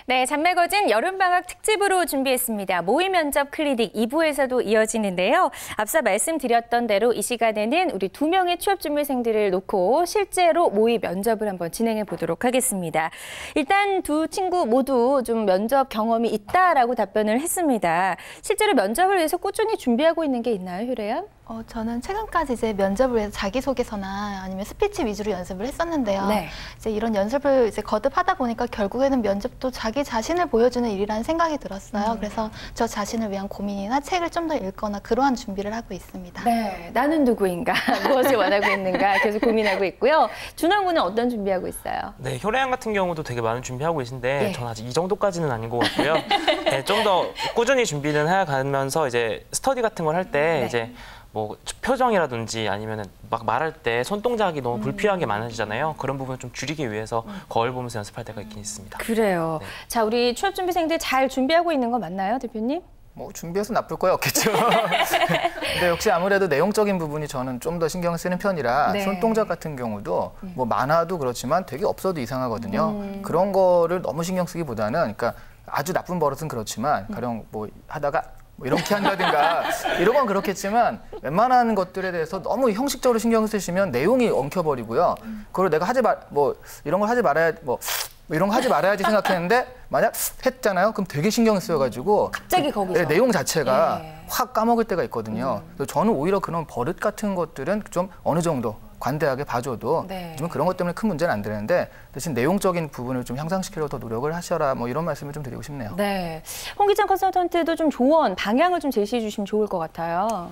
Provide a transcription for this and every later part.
네, 잔매거진 여름방학 특집으로 준비했습니다. 모의 면접 클리닉 2부에서도 이어지는데요. 앞서 말씀드렸던 대로 이 시간에는 우리 2명의 취업준비생들을 놓고 실제로 모의 면접을 한번 진행해 보도록 하겠습니다. 일단 두 친구 모두 좀 면접 경험이 있다라고 답변을 했습니다. 실제로 면접을 위해서 꾸준히 준비하고 있는 게 있나요, 효래야? 저는 최근까지 이제 면접을 위해서 자기소개서나 아니면 스피치 위주로 연습을 했었는데요. 네. 이제 이런 연습을 이제 거듭하다 보니까 결국에는 면접도 자기 자신을 보여주는 일이라는 생각이 들었어요. 그래서 저 자신을 위한 고민이나 책을 좀 더 읽거나 그러한 준비를 하고 있습니다. 네, 나는 누구인가, 무엇을 원하고 있는가 계속 고민하고 있고요. 준원 군은 어떤 준비하고 있어요? 네, 효래양 같은 경우도 되게 많은 준비하고 계신데 네. 저는 아직 이 정도까지는 아닌 것 같고요. 네, 좀 더 꾸준히 준비를 해가면서 이제 스터디 같은 걸 할 때 이제 뭐 표정이라든지 아니면 막 말할 때 손동작이 너무 불필요한 게 많아지잖아요. 그런 부분을 좀 줄이기 위해서 거울 보면서 연습할 때가 있긴 있습니다. 그래요. 네. 자, 우리 취업준비생들 잘 준비하고 있는 거 맞나요, 대표님? 뭐 준비해서 나쁠 거야 없겠죠. 근데 역시 아무래도 내용적인 부분이 저는 좀 더 신경 쓰는 편이라 네. 손동작 같은 경우도 뭐 많아도 그렇지만 되게 없어도 이상하거든요. 그런 거를 너무 신경 쓰기보다는 그러니까 아주 나쁜 버릇은 그렇지만 가령 뭐 하다가 뭐 이렇게 한다든가 이런 건 그렇겠지만 웬만한 것들에 대해서 너무 형식적으로 신경 쓰시면 내용이 엉켜버리고요. 그걸 내가 뭐 이런 걸 하지 말아야 뭐 이런 거 하지 말아야지 생각했는데 만약 했잖아요. 그럼 되게 신경 쓰여가지고 갑자기 거기서. 네, 내용 자체가 확 까먹을 때가 있거든요. 그래서 저는 오히려 그런 버릇 같은 것들은 좀 어느 정도 관대하게 봐줘도 요즘은 그런 것 때문에 큰 문제는 안 되는데 대신 내용적인 부분을 좀 향상시키려고 더 노력을 하셔라 뭐 이런 말씀을 좀 드리고 싶네요. 네, 홍기찬 컨설턴트도 좀 조언, 방향을 좀 제시해 주시면 좋을 것 같아요.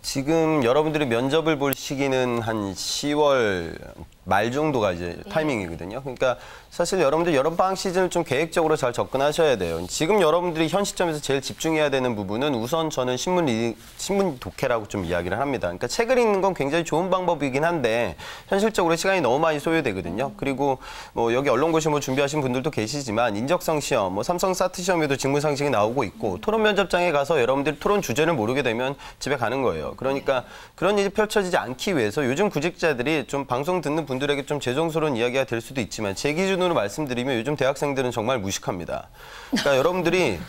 지금 여러분들이 면접을 볼 시기는 한 10월 말 정도가 이제 타이밍이거든요. 그러니까 사실 여러분들 여름방학 시즌을 좀 계획적으로 잘 접근하셔야 돼요. 지금 여러분들이 현 시점에서 제일 집중해야 되는 부분은 우선 저는 신문 독해라고 좀 이야기를 합니다. 그러니까 책을 읽는 건 굉장히 좋은 방법이긴 한데 현실적으로 시간이 너무 많이 소요되거든요. 그리고 뭐 여기 언론고시 뭐 준비하신 분들도 계시지만 인적성 시험, 뭐 삼성 사트 시험에도 직무상식이 나오고 있고 토론 면접장에 가서 여러분들이 토론 주제를 모르게 되면 집에 가는 거예요. 그러니까 그런 일이 펼쳐지지 않기 위해서 요즘 구직자들이 좀 방송 듣는 분들에게 좀 죄송스러운 이야기가 될 수도 있지만 제 기준으로 말씀드리면 요즘 대학생들은 정말 무식합니다. 그러니까 여러분들이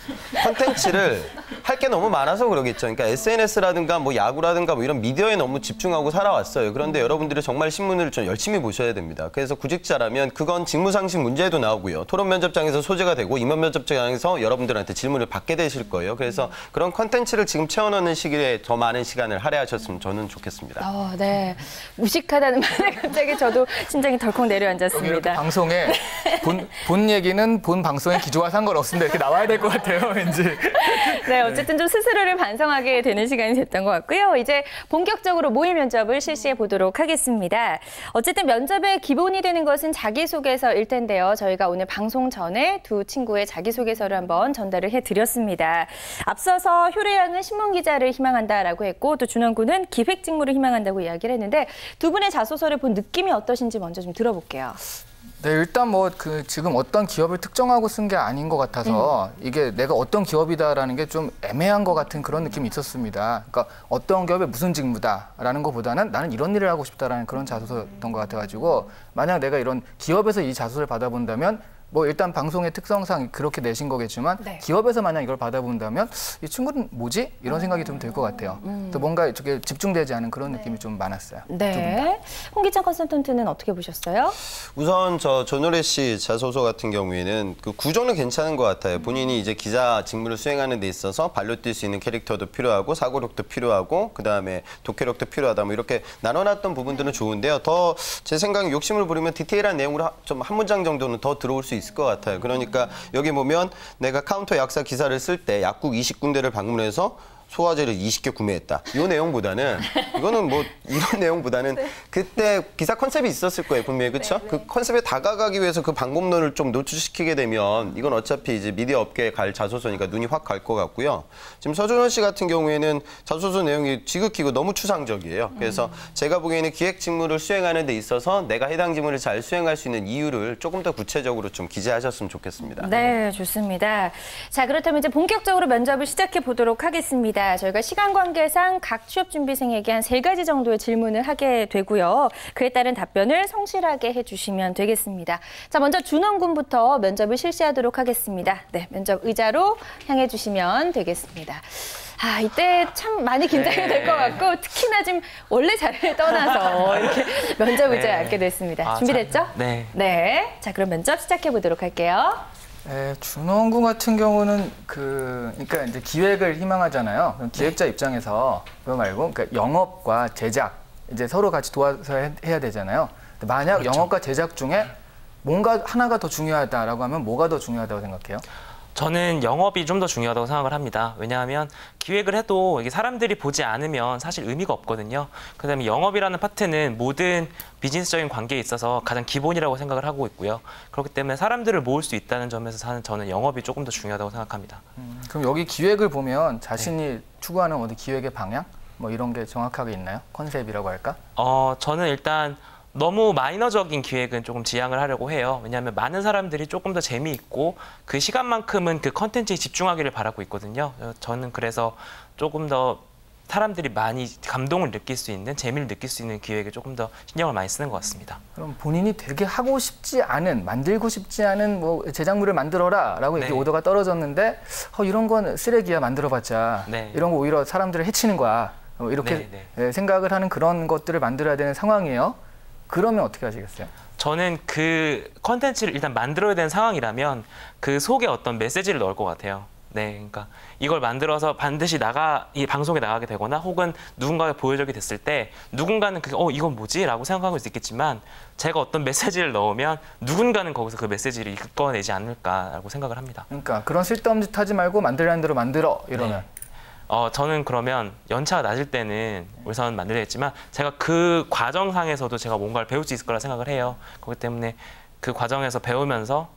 콘텐츠를 할 게 너무 많아서 그러겠죠. 그러니까 SNS라든가 뭐 야구라든가 뭐 이런 미디어에 너무 집중하고 살아왔어요. 그런데 여러분들이 정말 신문을 좀 열심히 보셔야 됩니다. 그래서 구직자라면 그건 직무상식 문제에도 나오고요. 토론 면접장에서 소재가 되고 임원 면접장에서 여러분들한테 질문을 받게 되실 거예요. 그래서 그런 콘텐츠를 지금 채워넣는 시기에 더 많은 시간을 할애하셨으면 저는 좋겠습니다. 네, 무식하다는 말에 갑자기 저도 심장이 덜컥 내려앉았습니다. 방송에 본 얘기는 본 방송의 기조와 상관없습니다. 이렇게 나와야 될 것 같아요, 왠지. 네, 어쨌든 좀 스스로를 반성하게 되는 시간이 됐던 것 같고요. 이제 본격적으로 모의 면접을 실시해 보도록 하겠습니다. 어쨌든 면접의 기본이 되는 것은 자기소개서일 텐데요. 저희가 오늘 방송 전에 두 친구의 자기소개서를 한번 전달을 해드렸습니다. 앞서서 효래 양은 신문기자를 희망한다라고 했고 또 준원 군은 기획직무를 희망한다고 이야기를 했는데 두 분의 자소서를 본 느낌이 어떠신지 먼저 좀 들어볼게요. 네, 일단 뭐 지금 어떤 기업을 특정하고 쓴 게 아닌 것 같아서 이게 내가 어떤 기업이다라는 게 좀 애매한 것 같은 그런 느낌이 있었습니다. 그러니까 어떤 기업에 무슨 직무다라는 것보다는 나는 이런 일을 하고 싶다라는 그런 자소서였던 것 같아가지고 만약 내가 이런 기업에서 이 자소서를 받아본다면 뭐 일단 방송의 특성상 그렇게 내신 거겠지만 기업에서 만약 이걸 받아본다면 이 친구는 뭐지? 이런 생각이 좀 들 것 같아요. 또 뭔가 이쪽에 집중되지 않은 그런 느낌이 좀 많았어요. 네, 홍기찬 컨설턴트는 어떻게 보셨어요? 우선 저 조노래 씨 자소서 같은 경우에는 그 구조는 괜찮은 것 같아요. 본인이 이제 기자 직무를 수행하는 데 있어서 발로 뛸 수 있는 캐릭터도 필요하고 사고력도 필요하고 그다음에 독해력도 필요하다 뭐 이렇게 나눠놨던 부분들은 좋은데요. 더 제 생각에 욕심을 부리면 디테일한 내용으로 좀 한 문장 정도는 더 들어올 수 있을 것 같아요. 그러니까 여기 보면 내가 카운터 약사 기사를 쓸 때 약국 20군데를 방문해서 소화제를 20개 구매했다. 이 내용보다는 이거는 뭐 이런 내용보다는 그때 기사 컨셉이 있었을 거예요. 분명히 그렇죠? 그 컨셉에 다가가기 위해서 그 방법론을 좀 노출시키게 되면 이건 어차피 이제 미디어 업계에 갈 자소서니까 눈이 확 갈 것 같고요. 지금 서준원 씨 같은 경우에는 자소서 내용이 지극히 너무 추상적이에요. 그래서 제가 보기에는 기획 직무를 수행하는 데 있어서 내가 해당 직무를 잘 수행할 수 있는 이유를 조금 더 구체적으로 좀 기재하셨으면 좋겠습니다. 네, 좋습니다. 자, 그렇다면 이제 본격적으로 면접을 시작해 보도록 하겠습니다. 좋습니다. 저희가 시간 관계상 각 취업 준비생에게 한 3가지 정도의 질문을 하게 되고요. 그에 따른 답변을 성실하게 해주시면 되겠습니다. 자, 먼저 준원 군부터 면접을 실시하도록 하겠습니다. 네, 면접 의자로 향해 주시면 되겠습니다. 아, 이때 참 많이 긴장이 될 것 같고 특히나 지금 원래 자리를 떠나서 이렇게 면접 의자에 앉게 됐습니다. 준비됐죠? 네. 네. 자, 그럼 면접 시작해 보도록 할게요. 네, 준원군 같은 경우는 그러니까 이제 기획을 희망하잖아요. 그럼 기획자 입장에서 그거 말고 그러니까 영업과 제작 이제 서로 같이 도와서 해야 되잖아요. 근데 만약 그렇죠. 영업과 제작 중에 뭔가 하나가 더 중요하다라고 하면 뭐가 더 중요하다고 생각해요? 저는 영업이 좀 더 중요하다고 생각을 합니다. 왜냐하면 기획을 해도 이게 사람들이 보지 않으면 사실 의미가 없거든요. 그다음에 영업이라는 파트는 모든 비즈니스적인 관계에 있어서 가장 기본이라고 생각을 하고 있고요. 그렇기 때문에 사람들을 모을 수 있다는 점에서 저는 영업이 조금 더 중요하다고 생각합니다. 그럼 여기 기획을 보면 자신이 추구하는 어디 기획의 방향? 뭐 이런 게 정확하게 있나요? 컨셉이라고 할까? 저는 일단 너무 마이너적인 기획은 조금 지양을 하려고 해요. 왜냐하면 많은 사람들이 조금 더 재미있고 그 시간만큼은 그 컨텐츠에 집중하기를 바라고 있거든요. 저는 그래서 조금 더 사람들이 많이 감동을 느낄 수 있는, 재미를 느낄 수 있는 기획에 조금 더 신경을 많이 쓰는 것 같습니다. 그럼 본인이 되게 하고 싶지 않은, 만들고 싶지 않은 뭐 제작물을 만들어라라고 이렇게 네. 오더가 떨어졌는데 이런 건 쓰레기야 만들어봤자 네. 이런 거 오히려 사람들을 해치는 거야. 이렇게 생각을 하는 그런 것들을 만들어야 되는 상황이에요. 그러면 어떻게 하시겠어요? 저는 그 컨텐츠를 일단 만들어야 되는 상황이라면 그 속에 어떤 메시지를 넣을 것 같아요. 네, 그러니까 이걸 만들어서 반드시 이 방송에 나가게 되거나 혹은 누군가에 보여주게 됐을 때 누군가는 그게 이건 뭐지? 라고 생각하고 있겠지만 제가 어떤 메시지를 넣으면 누군가는 거기서 그 메시지를 이끌어내지 않을까라고 생각을 합니다. 그러니까 그런 쓸데없는 짓 하지 말고 만들라는 대로 만들어 이러면. 네. 저는 그러면 연차가 낮을 때는 우선 만들겠지만 제가 그 과정상에서도 제가 뭔가를 배울 수 있을 거라 생각을 해요. 그렇기 때문에 그 과정에서 배우면서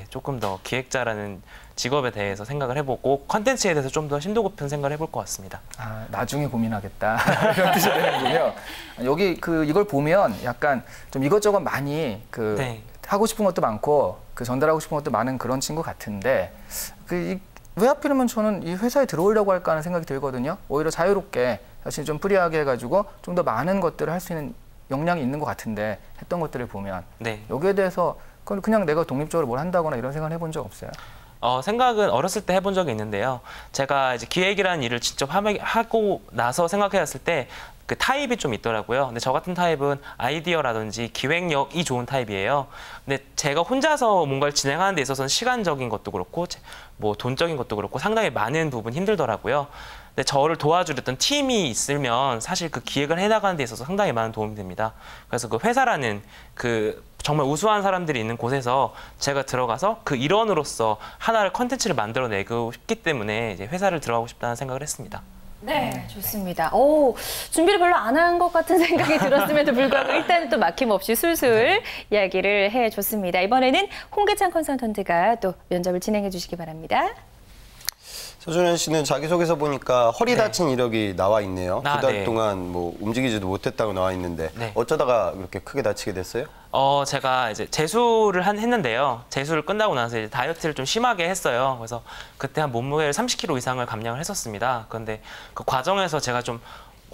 조금 더 기획자라는 직업에 대해서 생각을 해보고 컨텐츠에 대해서 좀 더 심도 깊은 생각을 해볼 것 같습니다. 아, 나중에 고민하겠다. 이런 뜻이 되는군요. 여기 이걸 보면 약간 좀 이것저것 많이 하고 싶은 것도 많고 전달하고 싶은 것도 많은 그런 친구 같은데 왜 하필이면 저는 이 회사에 들어오려고 할까 하는 생각이 들거든요. 오히려 자유롭게 사실 좀 프리하게 해가지고 좀 더 많은 것들을 할 수 있는 역량이 있는 것 같은데 했던 것들을 보면 여기에 대해서 그냥 내가 독립적으로 뭘 한다거나 이런 생각을 해본 적 없어요? 생각은 어렸을 때 해본 적이 있는데요. 제가 이제 기획이라는 일을 직접 하고 나서 생각해봤을 때 그 타입이 좀 있더라고요. 근데 저 같은 타입은 아이디어라든지 기획력이 좋은 타입이에요. 근데 제가 혼자서 뭔가를 진행하는 데 있어서는 시간적인 것도 그렇고 뭐 돈적인 것도 그렇고 상당히 많은 부분 힘들더라고요. 근데 저를 도와주렸던 팀이 있으면 사실 그 기획을 해나가는 데 있어서 상당히 많은 도움이 됩니다. 그래서 그 회사라는 정말 우수한 사람들이 있는 곳에서 제가 들어가서 그 일원으로서 하나를 컨텐츠를 만들어내고 싶기 때문에 이제 회사를 들어가고 싶다는 생각을 했습니다. 네, 좋습니다. 준비를 별로 안 한 것 같은 생각이 들었음에도 불구하고 일단 또 막힘없이 술술 이야기를 해줬습니다. 이번에는 홍계찬 컨설턴트가 또 면접을 진행해 주시기 바랍니다. 서준현 씨는 자기소개서 보니까 허리 다친 이력이 나와 있네요. 두 달 네. 동안 뭐 움직이지도 못했다고 나와 있는데 어쩌다가 그렇게 크게 다치게 됐어요? 제가 이제 재수를 했는데요. 재수를 끝나고 나서 이제 다이어트를 좀 심하게 했어요. 그래서 그때 한 몸무게를 30kg 이상을 감량을 했었습니다. 그런데 그 과정에서 제가 좀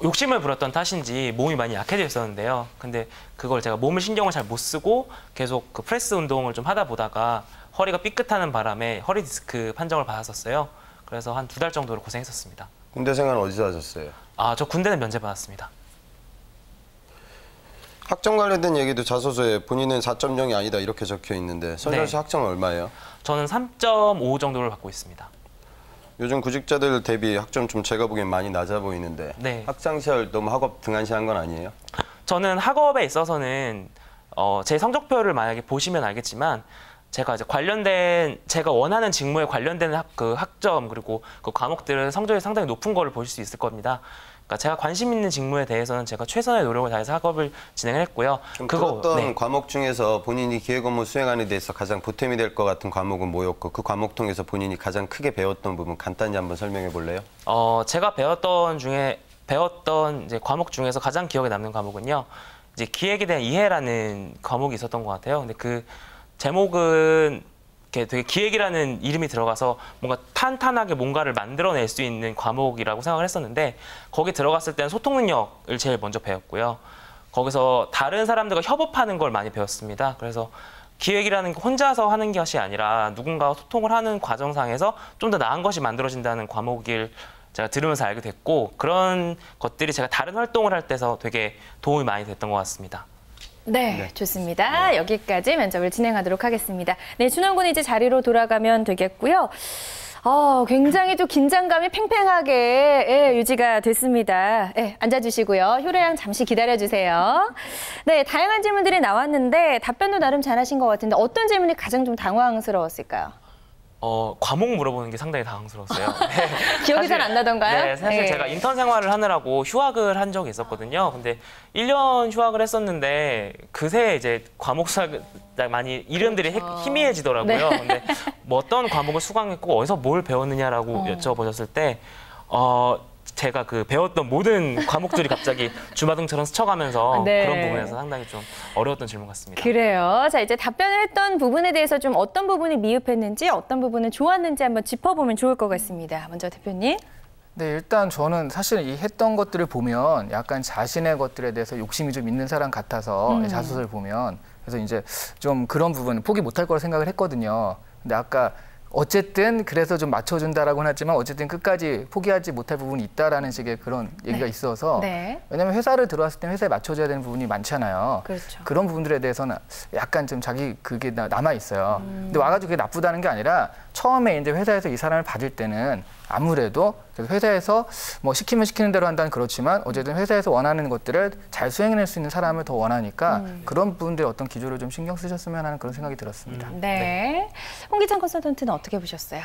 욕심을 부렸던 탓인지 몸이 많이 약해져 있었는데요. 근데 그걸 제가 몸을 신경을 잘 못 쓰고 계속 그 프레스 운동을 좀 하다 보다가 허리가 삐끗하는 바람에 허리 디스크 판정을 받았었어요. 그래서 한 2달 정도를 고생했었습니다. 군대 생활은 어디서 하셨어요? 저 군대는 면제 받았습니다. 학점 관련된 얘기도 자소서에 본인은 4.0이 아니다 이렇게 적혀 있는데 서준현 씨 학점은 얼마예요? 저는 3.5 정도를 받고 있습니다. 요즘 구직자들 대비 학점 좀 제가 보기엔 많이 낮아 보이는데 학창시절 너무 학업 등한시한 건 아니에요? 저는 학업에 있어서는 제 성적표를 만약에 보시면 알겠지만 제가 이제 제가 원하는 직무에 관련된 학점 그리고 그 과목들은 성적이 상당히 높은 거를 보실 수 있을 겁니다. 그러니까 제가 관심 있는 직무에 대해서는 제가 최선의 노력을 다해서 학업을 진행을 했고요. 어떤 과목 중에서 본인이 기획 업무 수행하는 데 있어서 가장 보탬이 될 것 같은 과목은 뭐였고 그 과목 통해서 본인이 가장 크게 배웠던 부분 간단히 한번 설명해 볼래요? 제가 배웠던 이제 과목 중에서 가장 기억에 남는 과목은요. 이제 기획에 대한 이해라는 과목이 있었던 것 같아요. 근데 그 제목은 이렇게 되게 기획이라는 이름이 들어가서 뭔가 탄탄하게 뭔가를 만들어낼 수 있는 과목이라고 생각을 했었는데 거기 들어갔을 때는 소통 능력을 제일 먼저 배웠고요. 거기서 다른 사람들과 협업하는 걸 많이 배웠습니다. 그래서 기획이라는 게 혼자서 하는 것이 아니라 누군가와 소통을 하는 과정상에서 좀 더 나은 것이 만들어진다는 과목을 제가 들으면서 알게 됐고 그런 것들이 제가 다른 활동을 할 때서 되게 도움이 많이 됐던 것 같습니다. 네, 좋습니다. 여기까지 면접을 진행하도록 하겠습니다. 네, 준원 군이 이제 자리로 돌아가면 되겠고요. 굉장히 좀 긴장감이 팽팽하게 유지가 됐습니다. 앉아주시고요. 효래양 잠시 기다려주세요. 네, 다양한 질문들이 나왔는데 답변도 나름 잘하신 것 같은데 어떤 질문이 가장 좀 당황스러웠을까요? 과목 물어보는 게 상당히 당황스러웠어요. 네. 기억이 잘 안 나던가요? 네, 사실 제가 인턴 생활을 하느라고 휴학을 한 적이 있었거든요. 근데 1년 휴학을 했었는데 그새 이제 과목 수학이 많이 이름들이 희미해지더라고요. 네. 근데 뭐 어떤 과목을 수강했고 어디서 뭘 배웠느냐라고 여쭤보셨을 때 제가 그 배웠던 모든 과목들이 갑자기 주마등처럼 스쳐가면서 네. 그런 부분에서 상당히 좀 어려웠던 질문 같습니다. 그래요. 자, 이제 답변을 했던 부분에 대해서 좀 어떤 부분이 미흡했는지 어떤 부분은 좋았는지 한번 짚어보면 좋을 것 같습니다. 먼저 대표님. 네, 일단 저는 사실 이 했던 것들을 보면 약간 자신의 것들에 대해서 욕심이 좀 있는 사람 같아서 자소서를 보면 그래서 이제 좀 그런 부분은 포기 못할 거라 생각을 했거든요. 근데 아까 어쨌든 그래서 좀 맞춰준다라고는 하지만 어쨌든 끝까지 포기하지 못할 부분이 있다라는 식의 그런 얘기가 있어서 네. 왜냐하면 회사를 들어왔을 때 회사에 맞춰줘야 되는 부분이 많잖아요. 그렇죠. 그런 부분들에 대해서는 약간 좀 자기 그게 남아 있어요. 근데 와가지고 그게 나쁘다는 게 아니라 처음에 이제 회사에서 이 사람을 받을 때는 아무래도 회사에서 뭐 시키면 시키는 대로 한다는 그렇지만 어쨌든 회사에서 원하는 것들을 잘 수행해낼 수 있는 사람을 더 원하니까 그런 부분들의 어떤 기조를 좀 신경 쓰셨으면 하는 그런 생각이 들었습니다. 네. 홍기찬 컨설턴트는 어떻게 보셨어요?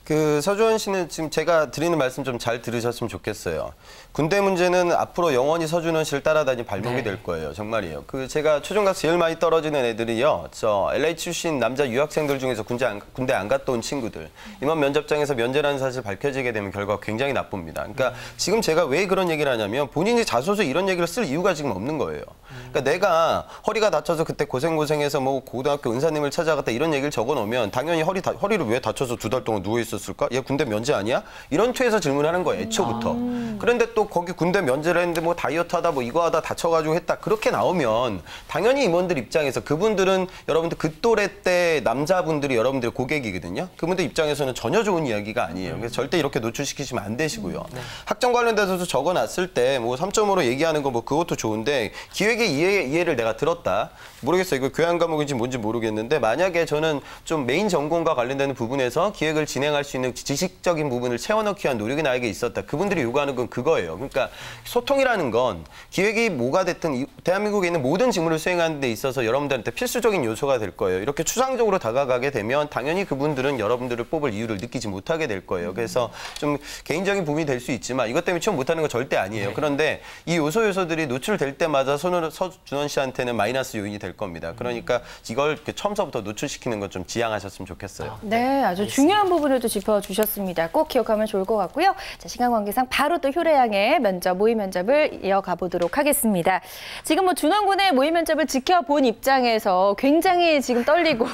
그 서주원 씨는 지금 제가 드리는 말씀 좀 잘 들으셨으면 좋겠어요. 군대 문제는 앞으로 영원히 서준원 씨를 따라다니 발목이 될 거예요. 정말이에요. 그 제가 초중 가서 제일 많이 떨어지는 애들이요. 저 LA 출신 남자 유학생들 중에서 군대 안 갔다 온 친구들. 이번 면접장에서 면제라는 사실 밝혀지게 되면 결과가 굉장히 나쁩니다. 그러니까 지금 제가 왜 그런 얘기를 하냐면 본인이 자소서 이런 얘기를 쓸 이유가 지금 없는 거예요. 그러니까 내가 허리가 다쳐서 그때 고생해서 뭐 고등학교 은사님을 찾아갔다 이런 얘기를 적어놓으면 당연히 허리를 왜 다쳐서 2달 동안 누워 있었을까? 얘 군대 면제 아니야? 이런 투에서 질문하는 거예요. 애초부터. 그런데 또 거기 군대 면제를 했는데 뭐 다이어트 하다 뭐 이거 하다 다쳐가지고 했다. 그렇게 나오면 당연히 임원들 입장에서 그분들은 여러분들 그 또래 때 남자분들이 여러분들의 고객이거든요. 그분들 입장에서는 전혀 좋은 이야기가 아니에요. 그래서 절대 이렇게 노출시키시면 안 되시고요. 학점 관련돼서도 적어놨을 때 뭐 3.5로 얘기하는 거 뭐 그것도 좋은데 기획의 이해를 내가 들었다. 모르겠어요. 이거 교양 과목인지 뭔지 모르겠는데 만약에 저는 좀 메인 전공과 관련되는 부분에서 기획을 진행할 수 있는 지식적인 부분을 채워넣기 위한 노력이 나에게 있었다. 그분들이 요구하는 건 그거예요. 그러니까 소통이라는 건 기획이 뭐가 됐든 대한민국에 있는 모든 직무를 수행하는 데 있어서 여러분들한테 필수적인 요소가 될 거예요. 이렇게 추상적으로 다가가게 되면 당연히 그분들은 여러분들을 뽑을 이유를 느끼지 못하게 될 거예요. 그래서 좀 개인적인 부분이 될 수 있지만 이것 때문에 취업 못하는 건 절대 아니에요. 그런데 이 요소들이 노출될 때마다 서준원 씨한테는 마이너스 요인이 될 겁니다. 그러니까 이걸 처음서부터 노출시키는 건 좀 지양하셨으면 좋겠어요. 네, 아주 중요한 부분을 또 짚어주셨습니다. 꼭 기억하면 좋을 것 같고요. 자, 시간 관계상 바로 또 효래양의 모의 면접을 이어가 보도록 하겠습니다. 지금 뭐 준원 군의 모의 면접을 지켜본 입장에서 굉장히 지금 떨리고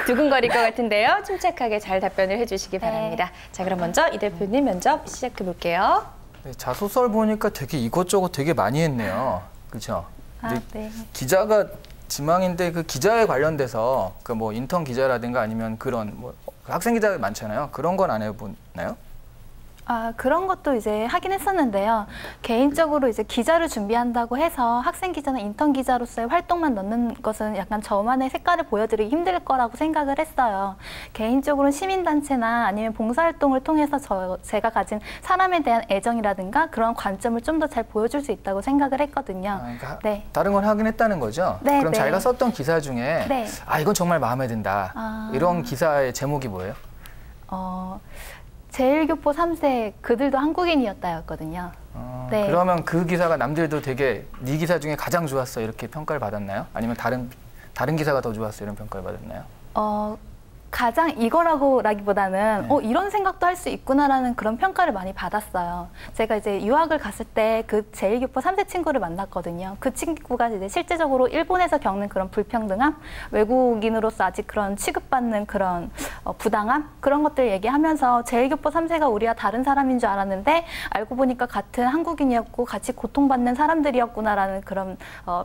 두근거릴 것 같은데요. 침착하게 잘 답변을 해주시기 바랍니다. 자, 그럼 먼저 이 대표님 면접 시작해 볼게요. 네, 자소서를 보니까 되게 이것저것 되게 많이 했네요. 그렇죠? 네. 기자가 지망인데 그 기자에 관련돼서 그 뭐 인턴 기자라든가 아니면 그런 뭐 학생 기자 많잖아요. 그런 건 안 해보나요? 그런 것도 이제 하긴 했었는데요. 개인적으로 이제 기자를 준비한다고 해서 학생 기자나 인턴 기자로서의 활동만 넣는 것은 약간 저만의 색깔을 보여드리기 힘들 거라고 생각을 했어요. 개인적으로는 시민단체나 아니면 봉사활동을 통해서 제가 가진 사람에 대한 애정이라든가 그런 관점을 좀 더 잘 보여줄 수 있다고 생각을 했거든요. 그러니까 네. 다른 건 하긴 했다는 거죠? 네, 그럼 네. 자기가 썼던 기사 중에 네. 이건 정말 마음에 든다. 이런 기사의 제목이 뭐예요? 제1교포 3세 그들도 한국인이었다였거든요. 네. 그러면 그 기사가 남들도 되게 네 기사 중에 가장 좋았어 이렇게 평가를 받았나요? 아니면 다른 기사가 더 좋았어 이런 평가를 받았나요? 가장 이거라고라기보다는 이런 생각도 할 수 있구나라는 그런 평가를 많이 받았어요. 제가 이제 유학을 갔을 때 그 제1교포 3세 친구를 만났거든요. 그 친구가 이제 실제적으로 일본에서 겪는 그런 불평등함, 외국인으로서 아직 그런 취급받는 그런 부당함 그런 것들 얘기하면서 제1교포 3세가 우리와 다른 사람인 줄 알았는데 알고 보니까 같은 한국인이었고 같이 고통받는 사람들이었구나라는 그런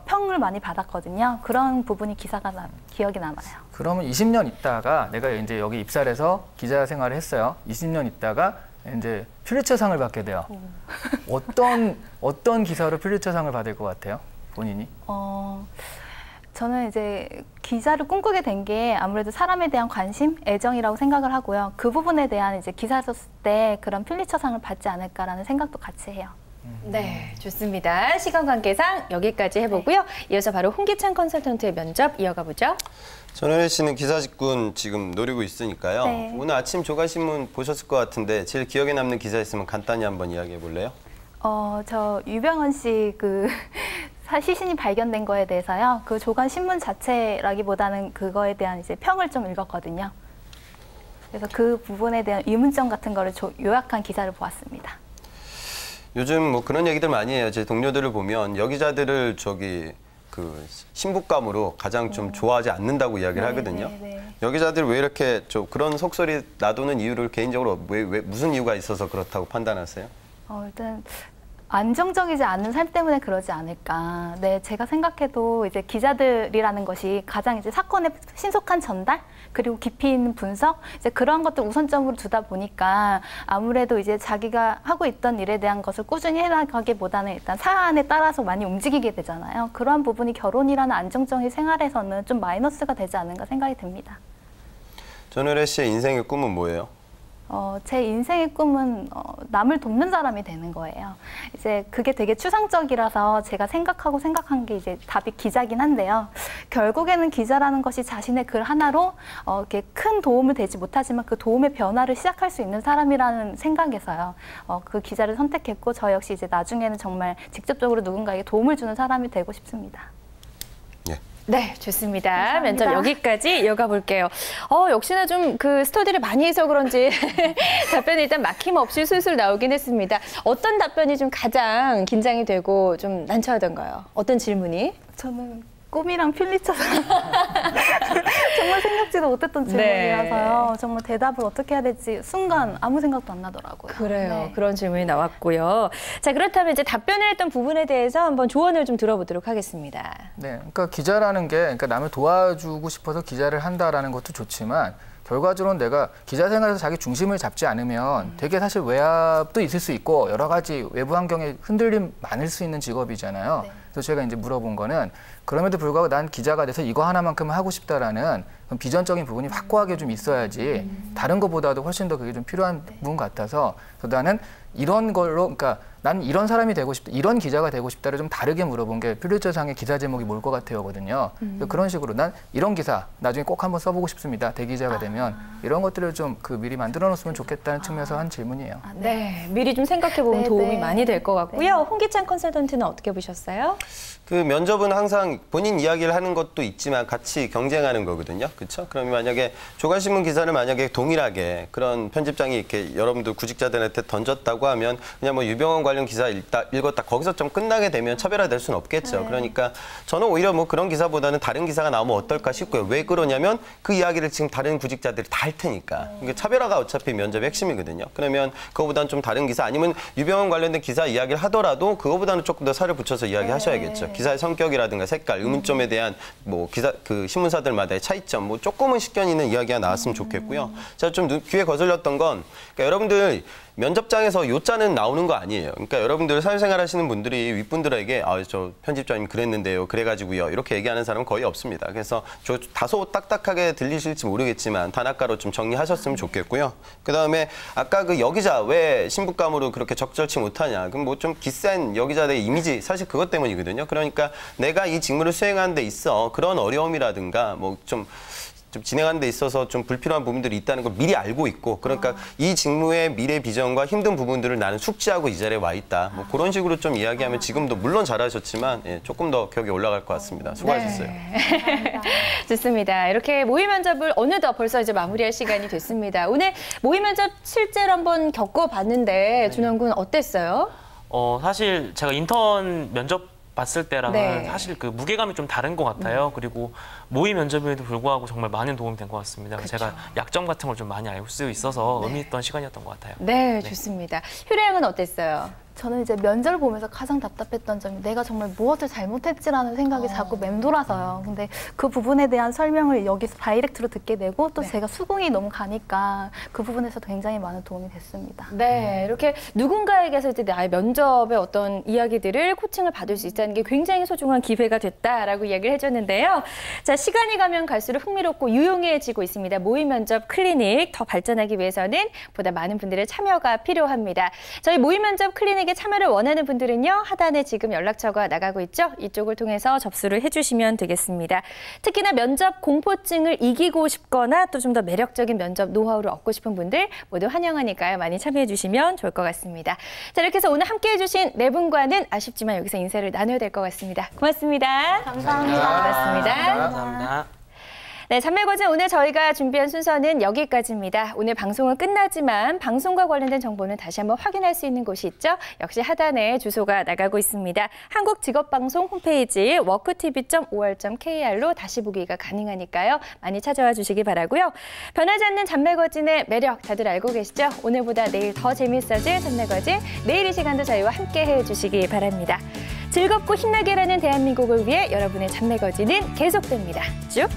평을 많이 받았거든요. 그런 부분이 기억이 남아요. 그러면 20년 있다가 내가 이제 여기 입사를 해서 기자 생활을 했어요. 20년 있다가 이제 퓰리처상을 받게 돼요. 어떤 기사로 퓰리처상을 받을 것 같아요? 본인이? 저는 이제 기자를 꿈꾸게 된 게 아무래도 사람에 대한 관심, 애정이라고 생각을 하고요. 그 부분에 대한 이제 기사를 썼을 때 그런 퓰리처상을 받지 않을까라는 생각도 같이 해요. 네, 좋습니다. 시간 관계상 여기까지 해보고요. 이어서 바로 홍기찬 컨설턴트의 면접 이어가 보죠. 전현혜 씨는 기사 직군 지금 노리고 있으니까요. 네. 오늘 아침 조간신문 보셨을 것 같은데 제일 기억에 남는 기사 있으면 간단히 한번 이야기해 볼래요? 저 유병헌 씨 그 시신이 발견된 거에 대해서요. 그 조간 신문 자체라기보다는 그거에 대한 이제 평을 좀 읽었거든요. 그래서 그 부분에 대한 의문점 같은 거를 요약한 기사를 보았습니다. 요즘 뭐 그런 얘기들 많이 해요. 제 동료들을 보면 여기자들을 그 신부감으로 가장 좀 좋아하지 않는다고 이야기를 하거든요. 여기자들 왜 이렇게 좀 그런 속설이 놔두는 이유를 개인적으로 왜 무슨 이유가 있어서 그렇다고 판단하세요? 일단 안정적이지 않은 삶 때문에 그러지 않을까. 네, 제가 생각해도 이제 기자들이라는 것이 가장 이제 사건의 신속한 전달 그리고 깊이 있는 분석 이제 그런 것들 우선점으로 두다 보니까 아무래도 이제 자기가 하고 있던 일에 대한 것을 꾸준히 해나가기보다는 일단 사안에 따라서 많이 움직이게 되잖아요. 그러한 부분이 결혼이라는 안정적인 생활에서는 좀 마이너스가 되지 않는가 생각이 듭니다. 전현혜 씨의 인생의 꿈은 뭐예요? 제 인생의 꿈은 남을 돕는 사람이 되는 거예요. 이제 그게 되게 추상적이라서 제가 생각한 게 이제 답이 기자긴 한데요. 결국에는 기자라는 것이 자신의 글 하나로 이렇게 큰 도움을 되지 못하지만 그 도움의 변화를 시작할 수 있는 사람이라는 생각에서요. 그 기자를 선택했고 저 역시 이제 나중에는 정말 직접적으로 누군가에게 도움을 주는 사람이 되고 싶습니다. 네, 좋습니다. 감사합니다. 면접 여기까지 이어가 볼게요. 역시나 좀 그 스터디를 많이 해서 그런지 답변이 일단 막힘없이 술술 나오긴 했습니다. 어떤 답변이 좀 가장 긴장이 되고 좀 난처하던가요? 어떤 질문이? 저는 꿈이랑 퓰리처상 정말 생각지도 못했던 질문이라서요. 네. 정말 대답을 어떻게 해야 될지 순간 아무 생각도 안 나더라고요. 그래요. 네. 그런 질문이 나왔고요. 자, 그렇다면 이제 답변을 했던 부분에 대해서 한번 조언을 좀 들어보도록 하겠습니다. 네, 그러니까 기자라는 게 그러니까 남을 도와주고 싶어서 기자를 한다라는 것도 좋지만 결과적으로는 내가 기자 생활에서 자기 중심을 잡지 않으면 되게 사실 외압도 있을 수 있고 여러 가지 외부 환경에 흔들림 많을 수 있는 직업이잖아요. 네. 그래서 제가 이제 물어본 거는 그럼에도 불구하고 난 기자가 돼서 이거 하나만큼은 하고 싶다라는 그런 비전적인 부분이 확고하게 좀 있어야지 다른 것보다도 훨씬 더 그게 좀 필요한 부분 같아서 그래서 나는 이런 걸로 그러니까 난 이런 사람이 되고 싶다, 이런 기자가 되고 싶다를 좀 다르게 물어본 게 퓰리처상의 기사 제목이 뭘 것 같아요거든요. 그런 식으로 난 이런 기사 나중에 꼭 한번 써보고 싶습니다. 대기자가 되면 이런 것들을 좀 그 미리 만들어 놓으면 좋겠다는 측면에서 한 질문이에요. 네, 미리 좀 생각해보면 네, 도움이 네. 많이 될 것 같고요. 홍기찬 컨설턴트는 어떻게 보셨어요? 그 면접은 항상 본인 이야기를 하는 것도 있지만 같이 경쟁하는 거거든요. 그렇죠? 그러면 만약에 조간신문 기사를 만약에 동일하게 그런 편집장이 이렇게 여러분들 구직자들한테 던졌다고 하면 그냥 뭐 유병헌 관련 기사 읽었다 거기서 좀 끝나게 되면 차별화될 수는 없겠죠. 네. 그러니까 저는 오히려 뭐 그런 기사보다는 다른 기사가 나오면 어떨까 싶고요. 왜 그러냐면 그 이야기를 지금 다른 구직자들이 다 할 테니까. 그러니까 차별화가 어차피 면접의 핵심이거든요. 그러면 그거보다는 좀 다른 기사 아니면 유병헌 관련된 기사 이야기를 하더라도 그거보다는 조금 더 살을 붙여서 이야기하셔야겠죠. 기사의 성격이라든가 색깔, 의문점에 대한 뭐 기사 그 신문사들마다의 차이점, 뭐 조금은 식견 있는 이야기가 나왔으면 좋겠고요. 제가 좀 귀에 거슬렸던 건 그러니까 여러분들 면접장에서 요자는 나오는 거 아니에요. 그러니까 여러분들 사회생활 하시는 분들이 윗분들에게 저 편집장님 그랬는데요, 그래가지고요 이렇게 얘기하는 사람은 거의 없습니다. 그래서 저 다소 딱딱하게 들리실지 모르겠지만 단아가로 좀 정리하셨으면 좋겠고요. 그다음에 아까 그 여기자 왜 신부감으로 그렇게 적절치 못하냐. 그럼 뭐 좀 기센 여기자의 이미지 사실 그것 때문이거든요. 그러니까 내가 이 직무를 수행하는 데 있어 그런 어려움이라든가 뭐 좀 좀 진행하는 데 있어서 좀 불필요한 부분들이 있다는 걸 미리 알고 있고 그러니까 이 직무의 미래 비전과 힘든 부분들을 나는 숙지하고 이 자리에 와 있다. 뭐 그런 식으로 좀 이야기하면 지금도 물론 잘하셨지만 조금 더 격이 올라갈 것 같습니다. 수고하셨어요. 네. 좋습니다. 이렇게 모의 면접을 어느덧 벌써 이제 마무리할 시간이 됐습니다. 오늘 모의 면접 실제로 한번 겪어봤는데 준원 군 어땠어요? 사실 제가 인턴 면접 봤을 때랑은 네. 사실 그 무게감이 좀 다른 것 같아요. 그리고 모의 면접에도 불구하고 정말 많은 도움이 된 것 같습니다. 제가 약점 같은 걸 좀 많이 알 수 있어서 의미 있던 시간이었던 것 같아요. 네, 좋습니다. 효래 양은 어땠어요? 저는 이제 면접을 보면서 가장 답답했던 점이 내가 정말 무엇을 잘못했지라는 생각이 자꾸 맴돌아서요. 근데 그 부분에 대한 설명을 여기서 다이렉트로 듣게 되고 또 제가 수긍이 너무 가니까 그 부분에서 굉장히 많은 도움이 됐습니다. 네, 이렇게 누군가에게서 이제 나의 면접의 어떤 이야기들을 코칭을 받을 수 있다는 게 굉장히 소중한 기회가 됐다라고 이야기를 해줬는데요. 자, 시간이 가면 갈수록 흥미롭고 유용해지고 있습니다. 모의 면접 클리닉 더 발전하기 위해서는 보다 많은 분들의 참여가 필요합니다. 저희 모의 면접 클리닉 참여를 원하는 분들은요. 하단에 지금 연락처가 나가고 있죠. 이쪽을 통해서 접수를 해주시면 되겠습니다. 특히나 면접 공포증을 이기고 싶거나 또 좀 더 매력적인 면접 노하우를 얻고 싶은 분들 모두 환영하니까요. 많이 참여해 주시면 좋을 것 같습니다. 자, 이렇게 해서 오늘 함께해 주신 네 분과는 아쉽지만 여기서 인사를 나눠야 될 것 같습니다. 고맙습니다. 감사합니다. 고맙습니다. 감사합니다. 네, 잔매거진 오늘 저희가 준비한 순서는 여기까지입니다. 오늘 방송은 끝나지만 방송과 관련된 정보는 다시 한번 확인할 수 있는 곳이 있죠. 역시 하단에 주소가 나가고 있습니다. 한국직업방송 홈페이지 worktv.or.kr로 다시 보기가 가능하니까요. 많이 찾아와 주시기 바라고요. 변하지 않는 잔매거진의 매력 다들 알고 계시죠? 오늘보다 내일 더 재밌어질 잔매거진. 내일 이 시간도 저희와 함께 해주시기 바랍니다. 즐겁고 힘나게라는 대한민국을 위해 여러분의 잔매거진은 계속됩니다. 쭉!